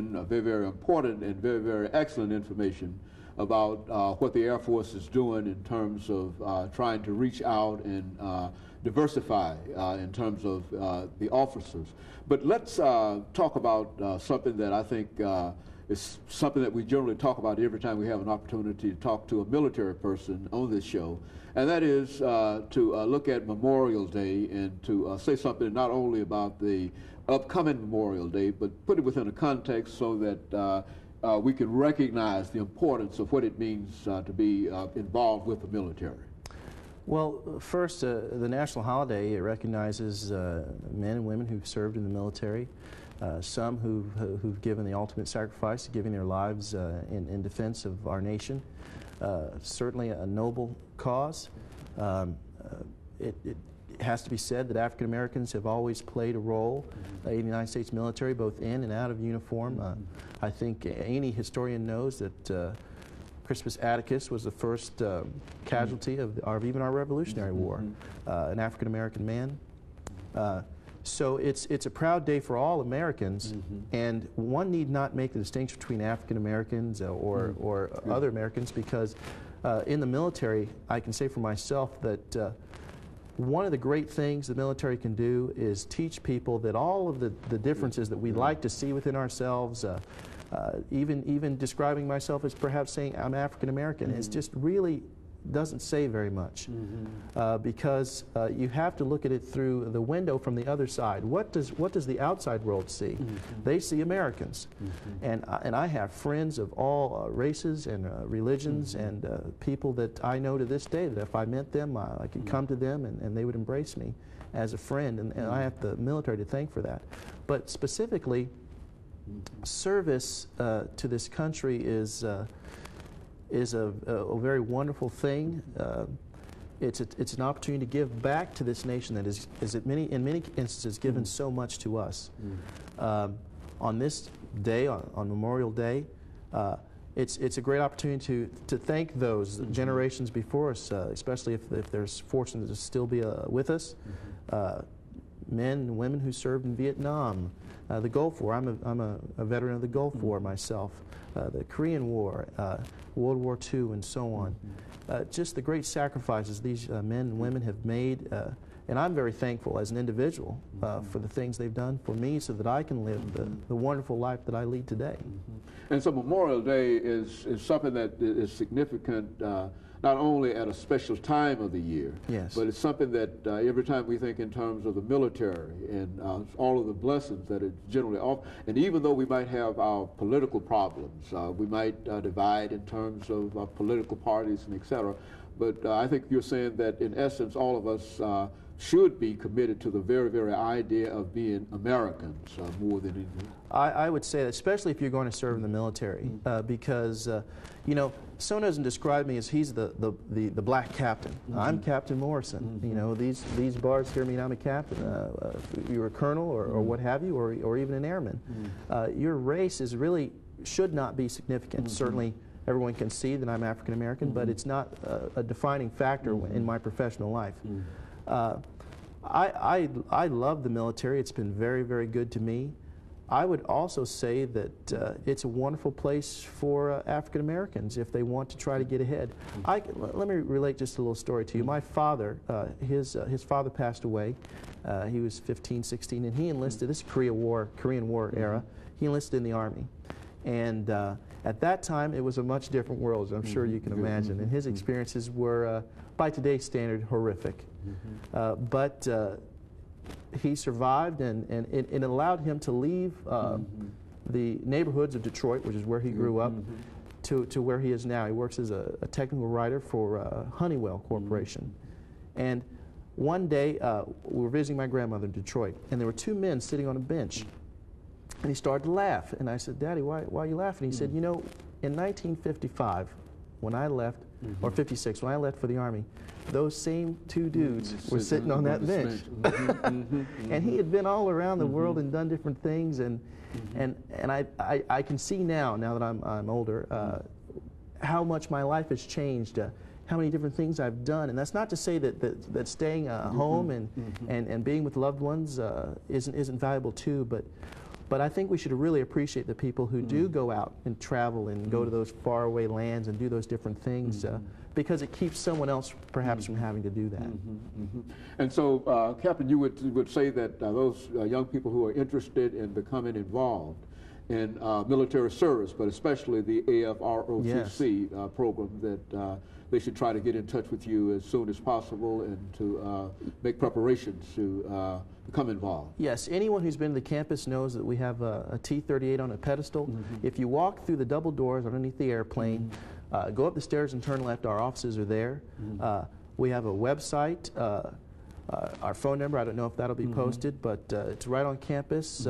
very, very important and very, very excellent information about what the Air Force is doing in terms of trying to reach out and diversify in terms of the officers. But let's talk about something that I think is something that we generally talk about every time we have an opportunity to talk to a military person on this show, and that is to look at Memorial Day and to say something not only about the upcoming Memorial Day, but put it within a context so that we can recognize the importance of what it means to be involved with the military. Well, first, the national holiday, it recognizes men and women who've served in the military, some who've given the ultimate sacrifice, giving their lives in defense of our nation. Certainly a noble cause. It has to be said that African Americans have always played a role in the United States military, both in and out of uniform. I think any historian knows that Crispus Attucks was the first casualty of even our Revolutionary War, an African American man. So it's a proud day for all Americans, and one need not make the distinction between African Americans or other Americans, because in the military, I can say for myself that one of the great things the military can do is teach people that all of the differences that we like to see within ourselves, even describing myself as perhaps saying I'm African American, is just really doesn't say very much, because you have to look at it through the window from the other side. What does the outside world see? They see Americans, and I have friends of all races and religions, and people that I know to this day that if I met them, I could come to them and they would embrace me as a friend, and I have the military to thank for that. But specifically, service to this country is a very wonderful thing. It's an opportunity to give back to this nation that is in many instances given so much to us. On this day, on Memorial Day, it's a great opportunity to thank those generations before us, especially if they're fortunate to still be with us. Men and women who served in Vietnam, the Gulf War. I'm a veteran of the Gulf War myself. The Korean War, World War II, and so on. Just the great sacrifices these men and women have made, and I'm very thankful as an individual for the things they've done for me so that I can live the wonderful life that I lead today. And so Memorial Day is something that is significant not only at a special time of the year, but it's something that every time we think in terms of the military and all of the blessings that it generally offers, and even though we might have our political problems, we might divide in terms of political parties and et cetera, but I think you're saying that in essence all of us should be committed to the very, very idea of being Americans more than anything. I would say that, especially if you're going to serve in the military, because you know, someone doesn't describe me as he's the black captain. I'm Captain Morrison. You know, these bars here mean I'm a captain. If you're a colonel or what have you, or even an airman. Your race is really should not be significant. Certainly, everyone can see that I'm African American, but it's not a defining factor in my professional life. I love the military. It's been very, very good to me. I would also say that it's a wonderful place for African Americans if they want to try to get ahead. Let me relate just a little story to you. My father, his father passed away. He was 15, 16, and he enlisted. This is Korean War era. He enlisted in the Army, and at that time it was a much different world, as I'm sure you can imagine. And his experiences were, by today's standard, horrific. But he survived, and it allowed him to leave the neighborhoods of Detroit, which is where he grew up, to where he is now. He works as a technical writer for Honeywell Corporation. And one day, we were visiting my grandmother in Detroit, and there were two men sitting on a bench. And he started to laugh. And I said, "Daddy, why are you laughing?" He said, "You know, in 1955, when I left, or 56, when I left for the Army, those same two dudes were sitting on that bench." And he had been all around the world and done different things, and I can see now that I'm older, how much my life has changed, how many different things I've done. And that's not to say that staying home and being with loved ones isn't valuable too, but But I think we should really appreciate the people who do go out and travel and go to those faraway lands and do those different things, because it keeps someone else perhaps from having to do that. And so, Captain, you would say that those young people who are interested in becoming involved in military service, but especially the AFROTC program, that they should try to get in touch with you as soon as possible and to make preparations to become involved. Yes, anyone who's been to the campus knows that we have a T-38 on a pedestal. If you walk through the double doors underneath the airplane, go up the stairs and turn left, our offices are there. We have a website, our phone number, I don't know if that'll be posted, but it's right on campus.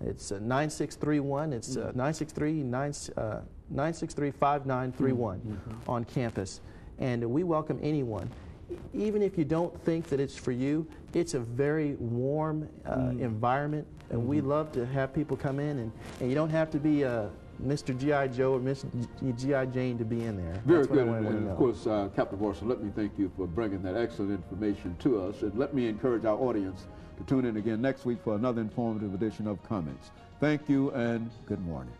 It's 9631, it's 963-5931 on campus. And we welcome anyone. Even if you don't think that it's for you, it's a very warm environment, and we love to have people come in, and you don't have to be Mr. G.I. Joe or Miss G.I. Jane to be in there. Very good, and of course, Captain Morrison, let me thank you for bringing that excellent information to us, and let me encourage our audience to tune in again next week for another informative edition of Comments. Thank you, and good morning.